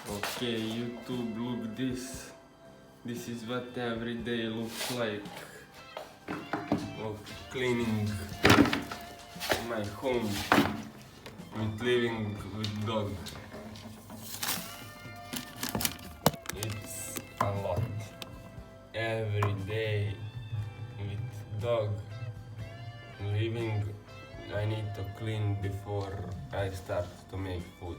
Okay, YouTube, look this. This is what every day looks like. Of cleaning my home with living with dog. It's a lot. Every day with dog living, I need to clean before I start to make food.